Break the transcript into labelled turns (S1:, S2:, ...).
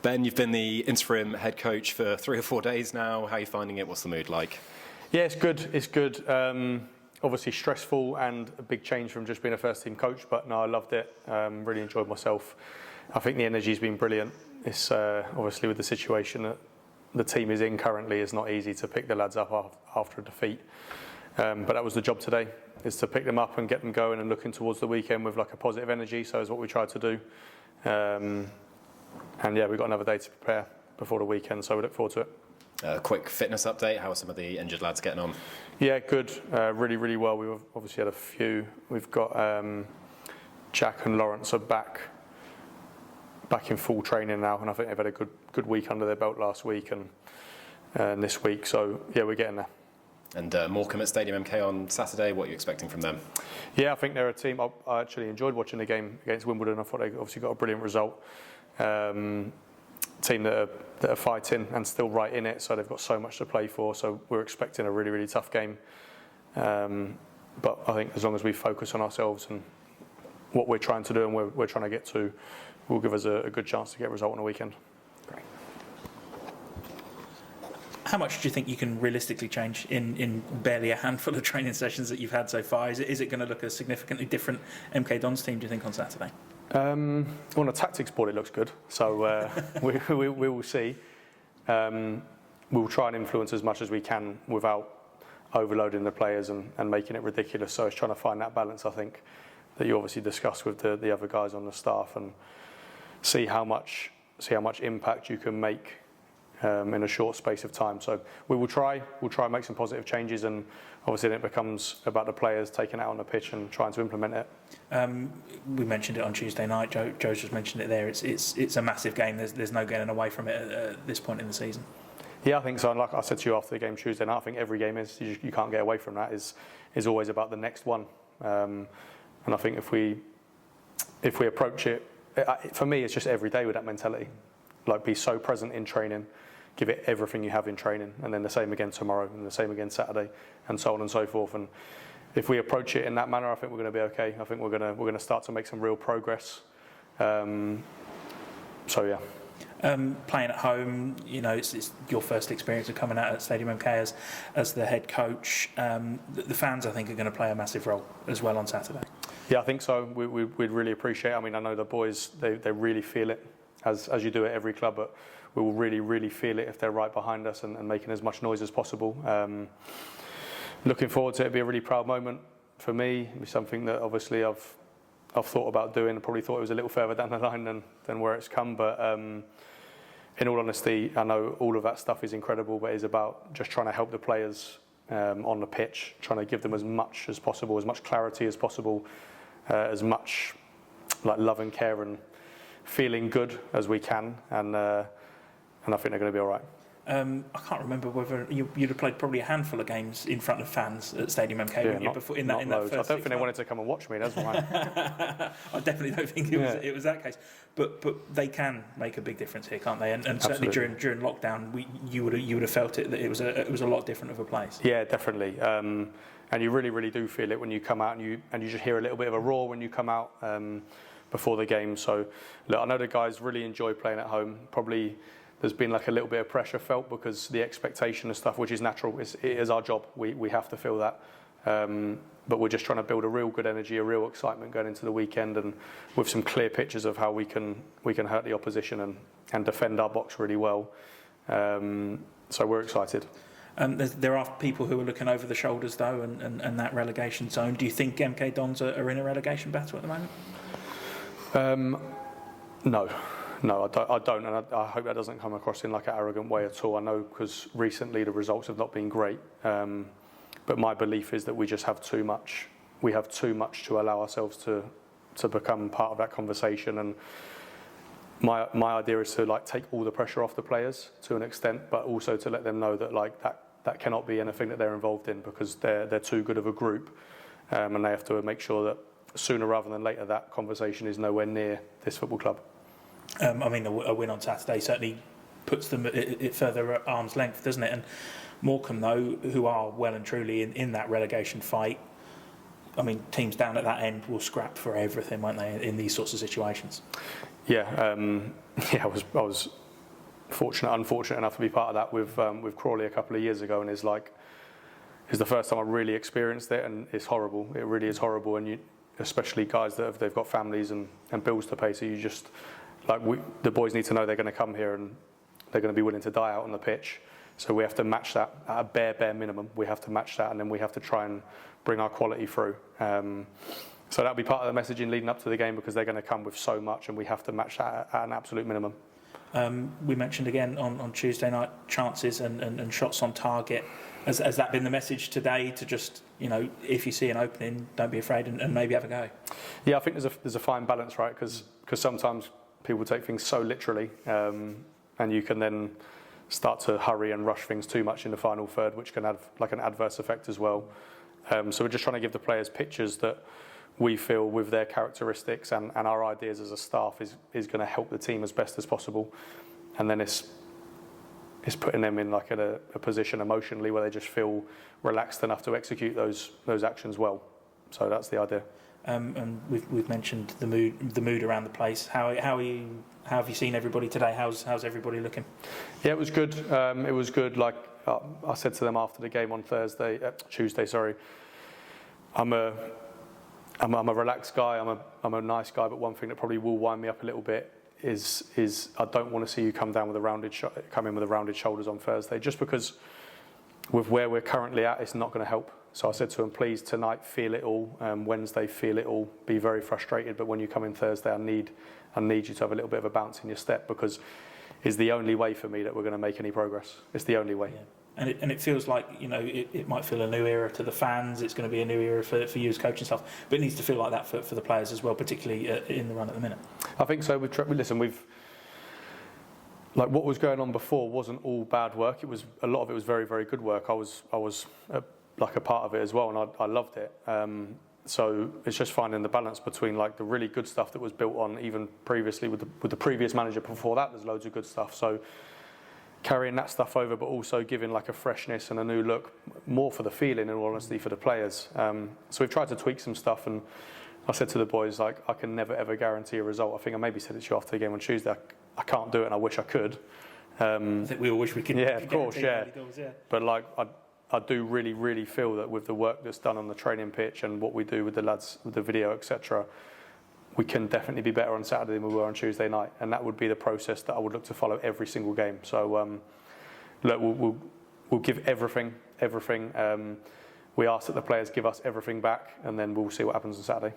S1: Ben, you've been the interim head coach for 3 or 4 days now. How are you finding it? What's the mood like?
S2: Yeah, it's good. It's good. Obviously stressful and a big change from just being a first team coach, but no, I loved it. Really enjoyed myself. I think the energy's been brilliant. It's obviously with the situation that the team is in currently, it's not easy to pick the lads up after a defeat. But that was the job today, is to pick them up and get them going and looking towards the weekend with like a positive energy. So is what we tried to do. And yeah, we've got another day to prepare before the weekend, so we look forward to it.
S1: Quick fitness update. How are some of the injured lads getting on?
S2: Yeah, good. Really, really well. We've obviously had a few. We've got Jack and Lawrence are back in full training now, and I think they've had a good week under their belt last week and this week. So yeah, we're getting there.
S1: And Morecambe at Stadium MK on Saturday. What are you expecting from them?
S2: Yeah, I think they're a team. I actually enjoyed watching the game against Wimbledon. I thought they obviously got a brilliant result. Team that are fighting and still right in it, so they've got so much to play for. So we're expecting a really, really tough game. But I think as long as we focus on ourselves and what we're trying to do and we're trying to get to, will give us a good chance to get a result on the weekend.
S1: Great.
S3: How much do you think you can realistically change in barely a handful of training sessions that you've had so far? Is it going to look a significantly different MK Dons team, do you think, on Saturday?
S2: On a tactics board, it looks good. So we will see. We'll try and influence as much as we can without overloading the players and making it ridiculous. So it's trying to find that balance, I think, that you obviously discussed with the other guys on the staff, and see how much impact you can make in a short space of time. So we'll try and make some positive changes, and obviously then it becomes about the players taking it out on the pitch and trying to implement it.
S3: We mentioned it on Tuesday night. Joe's just mentioned it there. It's a massive game. There's no getting away from it at this point in the season.
S2: Yeah, I think so. And like I said to you after the game Tuesday night, I think every game is, you can't get away from that. Is always about the next one. And I think if we approach it, for me, it's just every day with that mentality. Like, be so present in training, give it everything you have in training, and then the same again tomorrow, and the same again Saturday, and so on and so forth. And if we approach it in that manner, I think we're going to be okay. I think we're going to start to make some real progress. So yeah.
S3: Playing at home, you know, it's your first experience of coming out at Stadium MK as the head coach. The fans, I think, are going to play a massive role as well on Saturday.
S2: Yeah, I think so. We'd really appreciate it. I mean, I know the boys, they really feel it, as you do at every club, but we will really, really feel it if they're right behind us and making as much noise as possible. Looking forward to it. It'll be a really proud moment for me. It'll be something that obviously I've thought about doing. I probably thought it was a little further down the line than where it's come, but in all honesty, I know all of that stuff is incredible, but it's about just trying to help the players on the pitch, trying to give them as much as possible, as much clarity as possible, as much like love and care and feeling good as we can, and I think they're going to be all right.
S3: I can't remember whether you'd have played probably a handful of games in front of fans at Stadium MK, wouldn't you? Before in that first.
S2: I don't think they wanted to come and watch me. That's why.
S3: I definitely don't think it was that case. But they can make a big difference here, can't they? And certainly during lockdown, you would have felt it that it was a lot different of a place.
S2: Yeah, definitely. And you really, really do feel it when you come out and you just hear a little bit of a roar when you come out before the game. So look, I know the guys really enjoy playing at home. Probably there's been like a little bit of pressure felt because the expectation and stuff, which is natural. It is our job. We have to feel that. But we're just trying to build a real good energy, a real excitement going into the weekend, and with some clear pictures of how we can hurt the opposition and defend our box really well. So we're excited.
S3: There are people who are looking over the shoulders though, and that relegation zone. Do you think MK Dons are in a relegation battle at the moment? No, I don't, and I hope that doesn't come across in like an arrogant way at all. I know because recently the results have not been great, but my belief is that we just have too much. We have too much to allow ourselves to become part of that conversation. And my idea is to like take all the pressure off the players to an extent, but also to let them know that like that cannot be anything that they're involved in, because they're too good of a group, and they have to make sure that sooner rather than later that conversation is nowhere near this football club. I mean, a win on Saturday certainly puts them at further at arm's length, doesn't it? And Morecambe, though, who are well and truly in that relegation fight, I mean, teams down at that end will scrap for everything, won't they, in these sorts of situations?
S2: Yeah, I was unfortunate enough to be part of that with Crawley a couple of years ago, and is the first time I really experienced it, and it's horrible. It really is horrible, and especially guys they've got families and bills to pay. So you just the boys need to know they're going to come here and they're going to be willing to die out on the pitch. So we have to match that at a bare minimum. We have to match that, and then we have to try and bring our quality through. So that'll be part of the messaging leading up to the game, because they're going to come with so much, and we have to match that at an absolute minimum.
S3: We mentioned again on Tuesday night chances and shots on target. Has that been the message today, to just, if you see an opening, don't be afraid and maybe have a go? Yeah,
S2: I think there's a fine balance, right? Because sometimes people take things so literally, and you can then start to hurry and rush things too much in the final third, which can have like an adverse effect as well. So we're just trying to give the players pictures that we feel, with their characteristics and our ideas as a staff, is going to help the team as best as possible. And then it's putting them in like a position emotionally where they just feel relaxed enough to execute those actions well. So that's the idea.
S3: And we've mentioned the mood around the place. How have you seen everybody today? How's everybody looking?
S2: Yeah, it was good. It was good. Like I said to them after the game on Tuesday. Sorry, I'm a relaxed guy. I'm a nice guy. But one thing that probably will wind me up a little bit is I don't want to see you come in with rounded shoulders on Thursday, just because with where we're currently at, it's not going to help. So I said to him, please, tonight, feel it all. Wednesday, feel it all. Be very frustrated, but when you come in Thursday, I need you to have a little bit of a bounce in your step, because it's the only way for me that we're going to make any progress. It's the only way.
S3: Yeah. And it feels like, it might feel a new era to the fans. It's going to be a new era for you as coaching staff, but it needs to feel like that for the players as well, particularly in the run at the minute.
S2: I think so. Like what was going on before wasn't all bad work. A lot of it was very, very good work. I was like a part of it as well, and I loved it. So it's just finding the balance between like the really good stuff that was built on even previously with the previous manager before that. There's loads of good stuff. So carrying that stuff over, but also giving like a freshness and a new look, more for the feeling and all honesty for the players. So we've tried to tweak some stuff, and I said to the boys, like, I can never ever guarantee a result. I think I maybe said it to you after the game on Tuesday. I can't do it, and I wish I could.
S3: I think we all wish we could.
S2: Yeah, of course, yeah.
S3: Goals, yeah.
S2: But like, I do really, really feel that with the work that's done on the training pitch and what we do with the lads, with the video, etc., we can definitely be better on Saturday than we were on Tuesday night, and that would be the process that I would look to follow every single game. So, look, we'll give everything. We ask that the players give us everything back, and then we'll see what happens on Saturday.